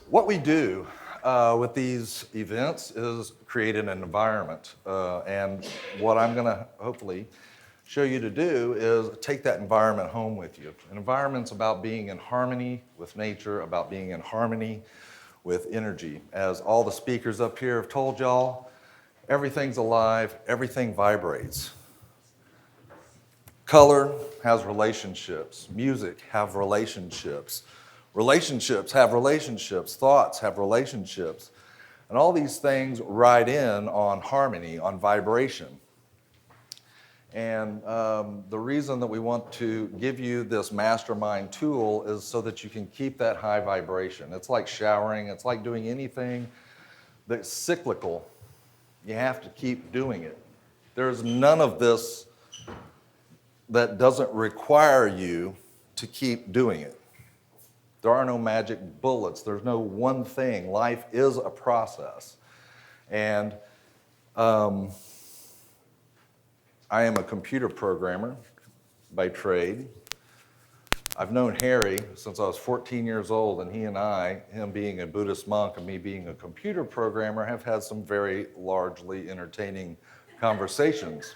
What we do with these events is create an environment. And what I'm going to hopefully show you to do is take that environment home with you. An environment's about being in harmony with nature, about being in harmony with energy. As all the speakers up here have told y'all, everything's alive, everything vibrates. Color has relationships. Music have relationships. Relationships have relationships. Thoughts have relationships. And all these things ride in on harmony, on vibration. And the reason that we want to give you this mastermind tool is so that you can keep that high vibration. It's like showering. It's like doing anything that's cyclical. You have to keep doing it. There's none of this that doesn't require you to keep doing it. There are no magic bullets. There's no one thing. Life is a process. And I am a computer programmer by trade. I've known Harry since I was 14 years old, and he and I, him being a Buddhist monk and me being a computer programmer, have had some very largely entertaining conversations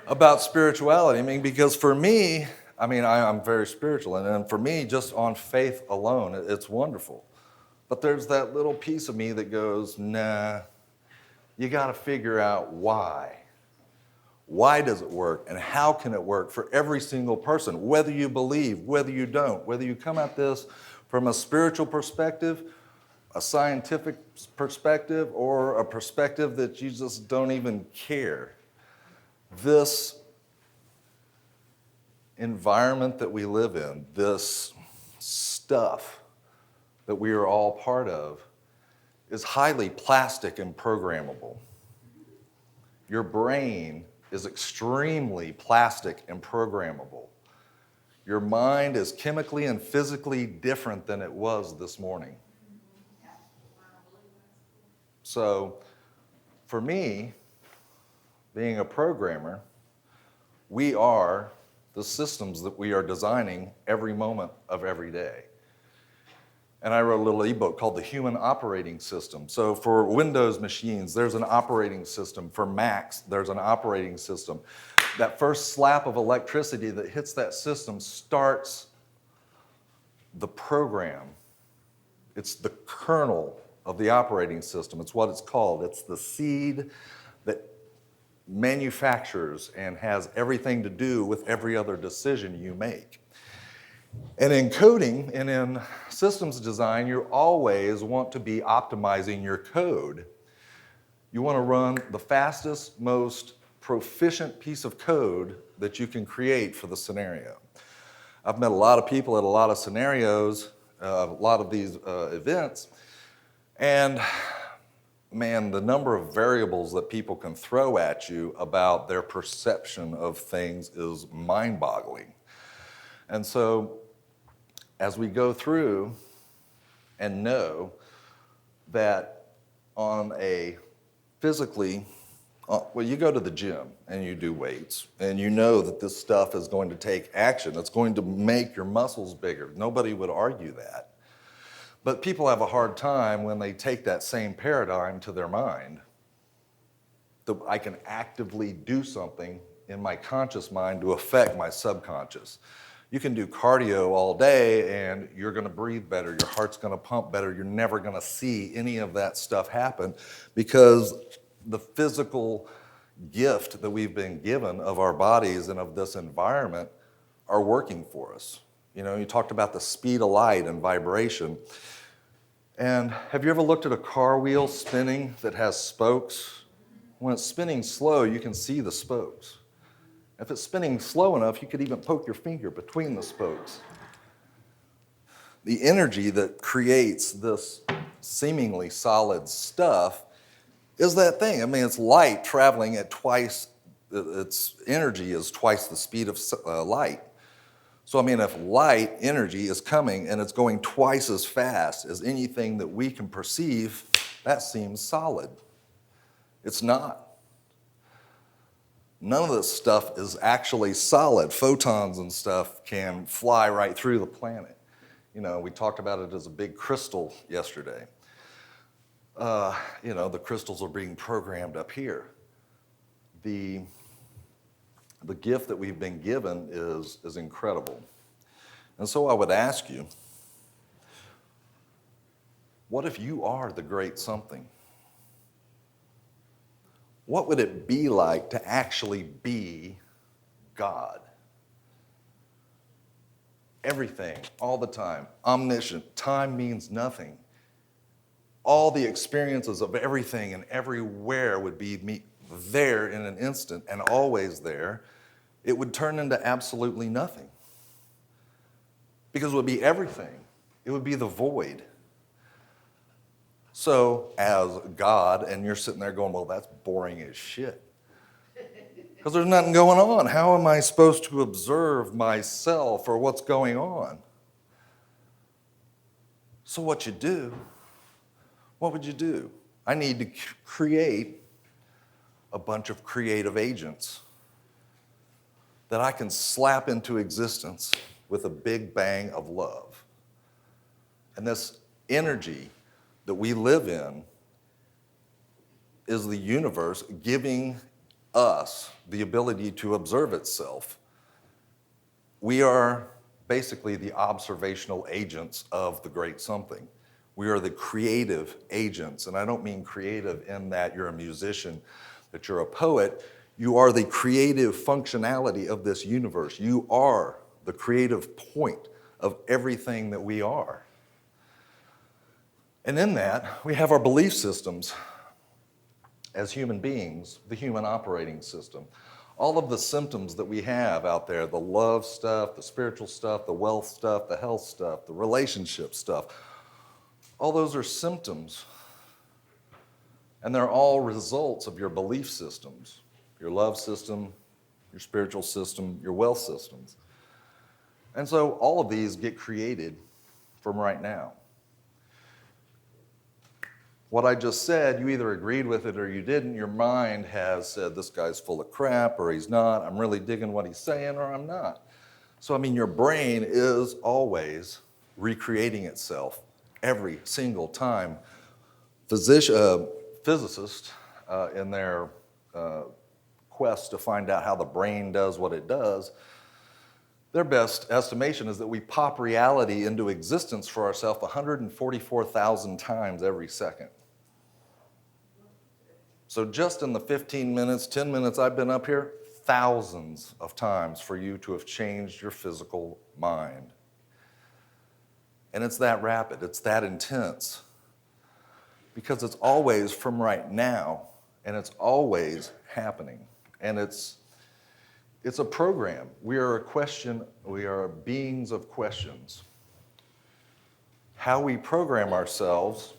about spirituality. I mean, because for me, I'm very spiritual, and for me, just on faith alone, it's wonderful. But there's that little piece of me that goes, nah, you got to figure out why. Why does it work, and how can it work for every single person, whether you believe, whether you don't, whether you come at this from a spiritual perspective, a scientific perspective, or a perspective that you just don't even care. This environment that we live in, this stuff that we are all part of, is highly plastic and programmable. Your brain is extremely plastic and programmable. Your mind is chemically and physically different than it was this morning. So, for me, being a programmer, we are the systems that we are designing every moment of every day. And I wrote a little ebook called The Human Operating System. So for Windows machines, there's an operating system. For Macs, there's an operating system. That first slap of electricity that hits that system starts the program. It's the kernel of the operating system. It's what it's called. It's the seed that manufactures and has everything to do with every other decision you make. And in coding and in systems design, you always want to be optimizing your code. You want to run the fastest, most proficient piece of code that you can create for the scenario. I've met a lot of people at a lot of scenarios, a lot of these events, and man, the number of variables that people can throw at you about their perception of things is mind-boggling. And so, as we go through and know that on a physically, you go to the gym and you do weights, and you know that this stuff is going to take action. It's going to make your muscles bigger. Nobody would argue that. But people have a hard time when they take that same paradigm to their mind, that I can actively do something in my conscious mind to affect my subconscious. You can do cardio all day and you're going to breathe better, your heart's going to pump better, you're never going to see any of that stuff happen because the physical gift that we've been given of our bodies and of this environment are working for us. You know, you talked about the speed of light and vibration. And have you ever looked at a car wheel spinning that has spokes? When it's spinning slow, you can see the spokes. If it's spinning slow enough, you could even poke your finger between the spokes. The energy that creates this seemingly solid stuff is that thing. I mean, it's light traveling at twice, its energy is twice the speed of light. So, I mean, if light energy is coming and it's going twice as fast as anything that we can perceive, that seems solid. It's not. None of this stuff is actually solid. Photons and stuff can fly right through the planet. We talked about it as a big crystal yesterday. The crystals are being programmed up here. The gift that we've been given is incredible. And so I would ask you, what if you are the great something? What would it be like to actually be God? Everything, all the time, omniscient. Time means nothing. All the experiences of everything and everywhere would be there in an instant and always there. It would turn into absolutely nothing. Because it would be everything. It would be the void. So, as God, and you're sitting there going, well, that's boring as shit. Because there's nothing going on. How am I supposed to observe myself or what's going on? So what would you do? I need to create a bunch of creative agents that I can slap into existence with a big bang of love. And this energy that we live in is the universe giving us the ability to observe itself. We are basically the observational agents of the great something. We are the creative agents, and I don't mean creative in that you're a musician, that you're a poet. You are the creative functionality of this universe. You are the creative point of everything that we are. And in that, we have our belief systems as human beings, the human operating system. All of the symptoms that we have out there, the love stuff, the spiritual stuff, the wealth stuff, the health stuff, the relationship stuff, all those are symptoms. And they're all results of your belief systems, your love system, your spiritual system, your wealth systems. And so all of these get created from right now. What I just said, you either agreed with it or you didn't. Your mind has said, this guy's full of crap, or he's not. I'm really digging what he's saying, or I'm not. So, your brain is always recreating itself every single time. Physicists, in their quest to find out how the brain does what it does, their best estimation is that we pop reality into existence for ourselves 144,000 times every second. So just in the 15 minutes, 10 minutes I've been up here, thousands of times for you to have changed your physical mind. And it's that rapid, it's that intense. Because it's always from right now, and it's always happening. And it's a program. We are beings of questions. How we program ourselves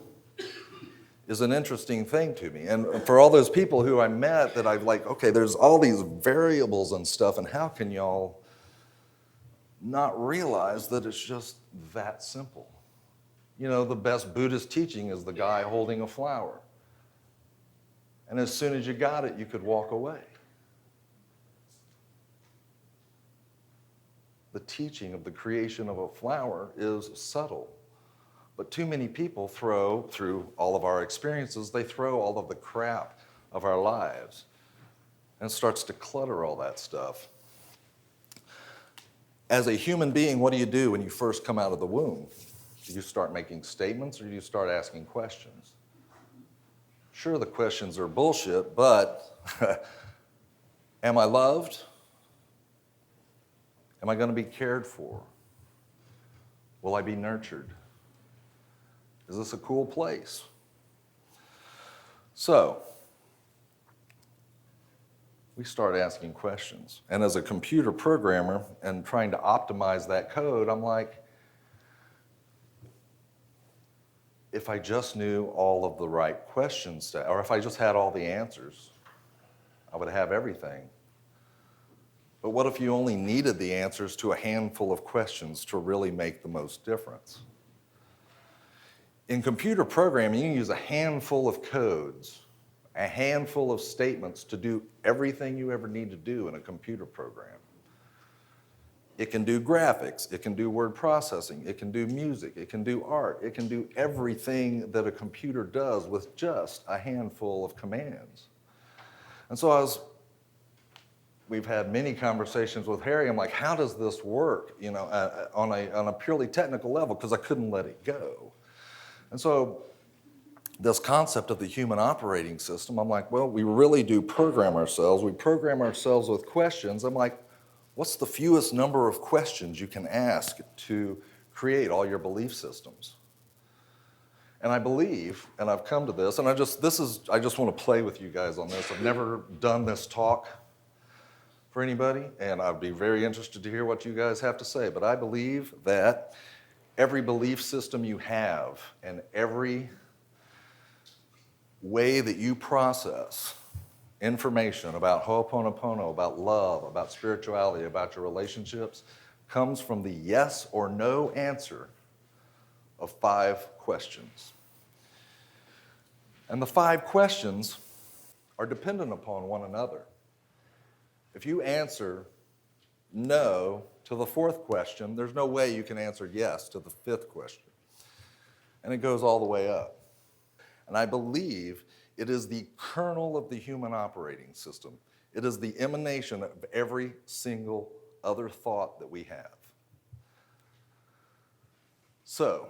is an interesting thing to me. And for all those people who I met that I've okay, there's all these variables and stuff, and how can y'all not realize that it's just that simple? The best Buddhist teaching is the guy holding a flower. And as soon as you got it, you could walk away. The teaching of the creation of a flower is subtle. But too many people through all of our experiences, they throw all of the crap of our lives. And it starts to clutter all that stuff. As a human being, what do you do when you first come out of the womb? Do you start making statements or do you start asking questions? Sure, the questions are bullshit, but am I loved? Am I going to be cared for? Will I be nurtured? Is this a cool place? So, we start asking questions. And as a computer programmer and trying to optimize that code, I'm like, if I just knew all of the right questions, or if I just had all the answers, I would have everything. But what if you only needed the answers to a handful of questions to really make the most difference? In computer programming, you can use a handful of codes, a handful of statements to do everything you ever need to do in a computer program. It can do graphics, it can do word processing, it can do music, it can do art, it can do everything that a computer does with just a handful of commands. And so we've had many conversations with Harry. I'm like, how does this work, on a purely technical level, because I couldn't let it go. And so this concept of the human operating system, I'm like, well, we really do program ourselves. We program ourselves with questions. I'm like, what's the fewest number of questions you can ask to create all your belief systems? And I believe, and I've come to this, and I just want to play with you guys on this. I've never done this talk for anybody, and I'd be very interested to hear what you guys have to say. But I believe that every belief system you have and every way that you process information about hooponopono, about love, about spirituality, about your relationships, comes from the yes or no answer of 5 questions. And the 5 questions are dependent upon one another. If you answer no to the 4th question, there's no way you can answer yes to the 5th question. And it goes all the way up. And I believe it is the kernel of the human operating system. It is the emanation of every single other thought that we have. So,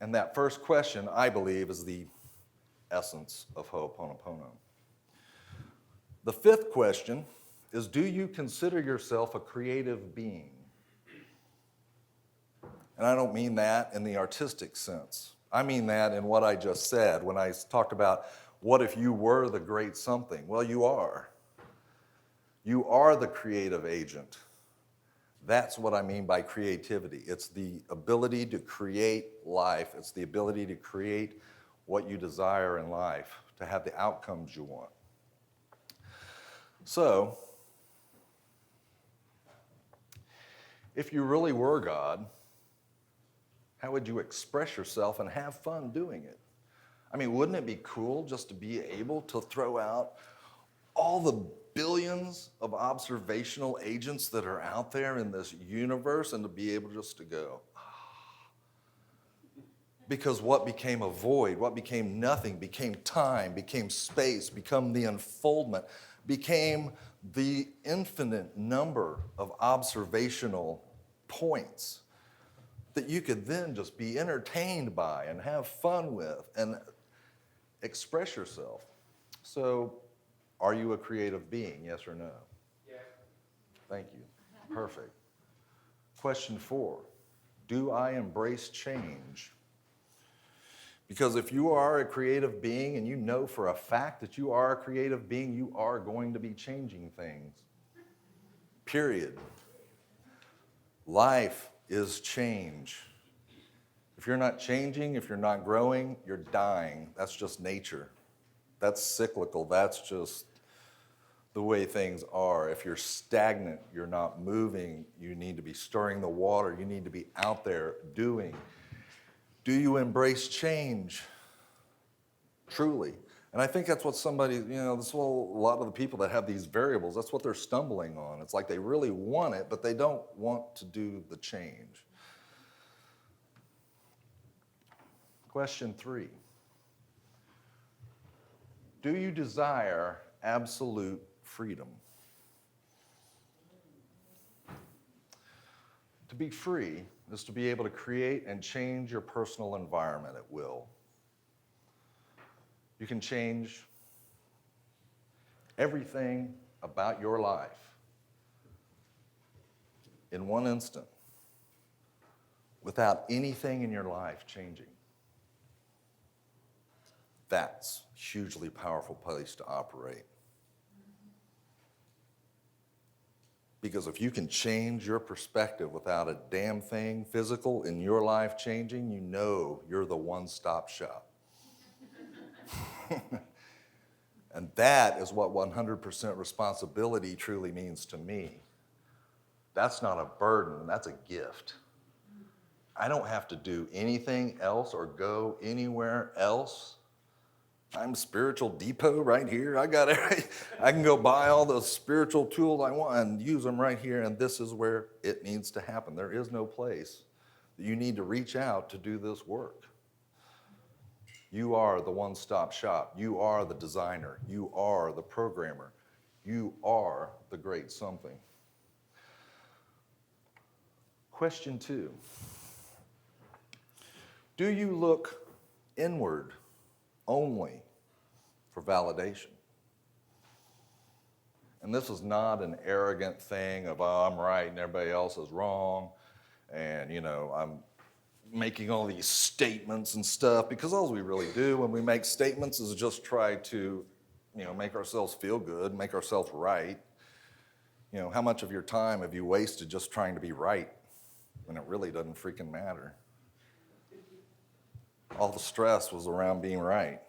and that first question, I believe, is the essence of hooponopono. The 5th question is, do you consider yourself a creative being? And I don't mean that in the artistic sense. I mean that in what I just said when I talked about what if you were the great something? Well, you are. You are the creative agent. That's what I mean by creativity. It's the ability to create life. It's the ability to create what you desire in life, to have the outcomes you want. So, if you really were God, how would you express yourself and have fun doing it? I mean, wouldn't it be cool just to be able to throw out all the billions of observational agents that are out there in this universe and to be able just to go, because what became a void, what became nothing, became time, became space, became the unfoldment, became the infinite number of observational points that you could then just be entertained by and have fun with and express yourself. So, are you a creative being, yes or no? Yes. Thank you. Perfect. Question 4, do I embrace change? Because if you are a creative being and you know for a fact that you are a creative being, you are going to be changing things. Period. Life is change. If you're not changing, if you're not growing, you're dying. That's just nature. That's cyclical. That's just the way things are. If you're stagnant, you're not moving, you need to be stirring the water. You need to be out there doing. Do you embrace change? Truly. And I think that's what that's what a lot of the people that have these variables, that's what they're stumbling on. It's like they really want it, but they don't want to do the change. Question 3. Do you desire absolute freedom? To be free is to be able to create and change your personal environment at will. You can change everything about your life in one instant without anything in your life changing. That's a hugely powerful place to operate. Because if you can change your perspective without a damn thing physical in your life changing, you know you're the one-stop shop. And that is what 100% responsibility truly means to me. That's not a burden, that's a gift. I don't have to do anything else or go anywhere else I'm Spiritual Depot right here. I can go buy all the spiritual tools I want and use them right here, and this is where it needs to happen. There is no place that you need to reach out to do this work. You are the one-stop shop. You are the designer. You are the programmer. You are the great something. Question 2. Do you look inward only for validation? And this is not an arrogant thing of, oh, I'm right and everybody else is wrong, and I'm making all these statements and stuff, because all we really do when we make statements is just try to make ourselves feel good, make ourselves right. How much of your time have you wasted just trying to be right when it really doesn't freaking matter? All the stress was around being right.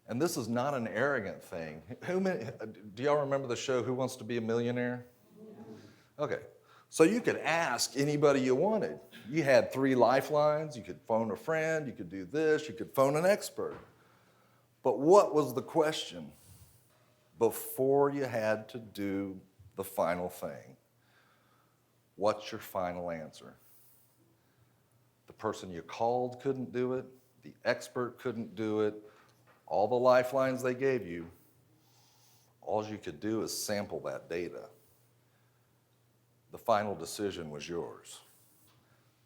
And this is not an arrogant thing. Do y'all remember the show Who Wants to Be a Millionaire? Okay. So you could ask anybody you wanted. You had 3 lifelines. You could phone a friend. You could do this. You could phone an expert. But what was the question before you had to do the final thing? What's your final answer? The person you called couldn't do it. The expert couldn't do it. All the lifelines they gave you, all you could do is sample that data. The final decision was yours.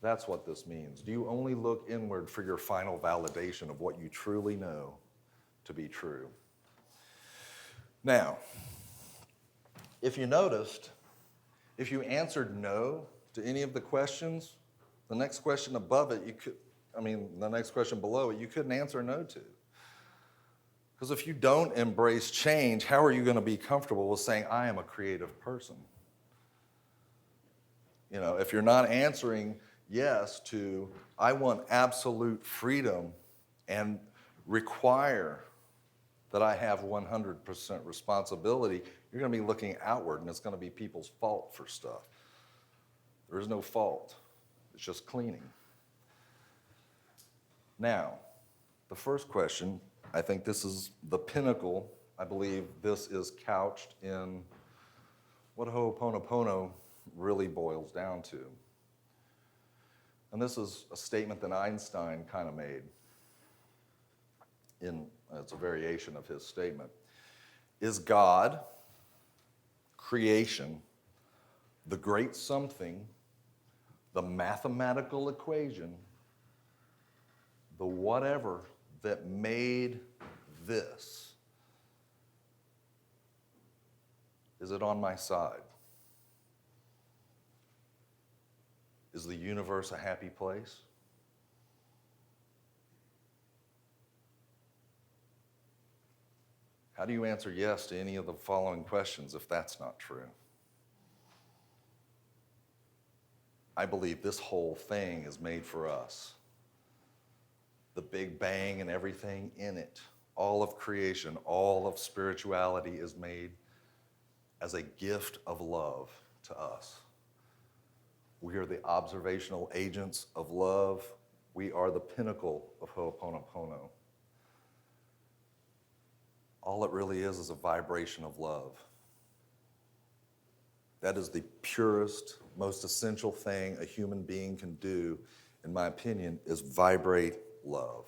That's what this means. Do you only look inward for your final validation of what you truly know to be true? Now, if you noticed, if you answered no to any of the questions, the next question above it, the next question below it, you couldn't answer no to. Because if you don't embrace change, how are you going to be comfortable with saying, I am a creative person? If you're not answering yes to, I want absolute freedom and require that I have 100% responsibility, you're going to be looking outward, and it's going to be people's fault for stuff. There is no fault. It's just cleaning. Now, the first question, I think this is the pinnacle. I believe this is couched in what hooponopono really boils down to. And this is a statement that Einstein kind of made. It's a variation of his statement. Is God, creation, the great something, the mathematical equation, the whatever that made this, is it on my side? Is the universe a happy place? How do you answer yes to any of the following questions if that's not true? I believe this whole thing is made for us. The Big Bang and everything in it, all of creation, all of spirituality is made as a gift of love to us. We are the observational agents of love. We are the pinnacle of hooponopono. All it really is a vibration of love. That is the purest, most essential thing a human being can do, in my opinion, is vibrate love.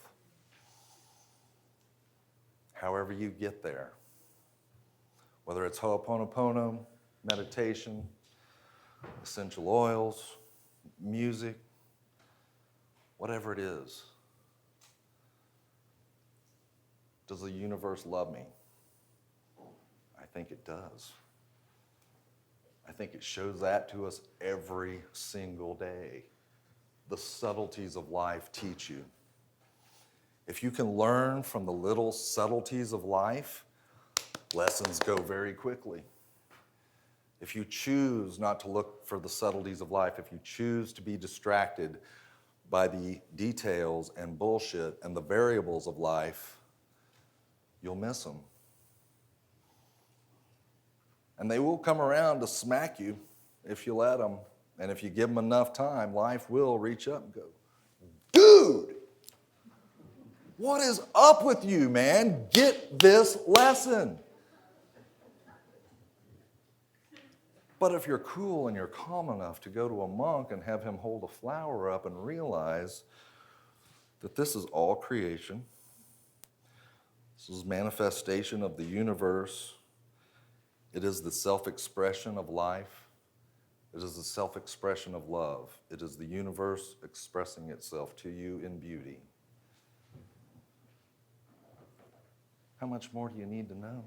However you get there, whether it's hooponopono, meditation, essential oils, music, whatever it is. Does the universe love me? I think it does. I think it shows that to us every single day. The subtleties of life teach you. If you can learn from the little subtleties of life, lessons go very quickly. If you choose not to look for the subtleties of life, if you choose to be distracted by the details and bullshit and the variables of life, you'll miss them. And they will come around to smack you if you let them. And if you give them enough time, life will reach up and go, dude, What is up with you, man? Get this lesson. But if you're cool and you're calm enough to go to a monk and have him hold a flower up and realize that this is all creation, this is manifestation of the universe, it is the self-expression of life, it is the self-expression of love, it is the universe expressing itself to you in beauty. How much more do you need to know?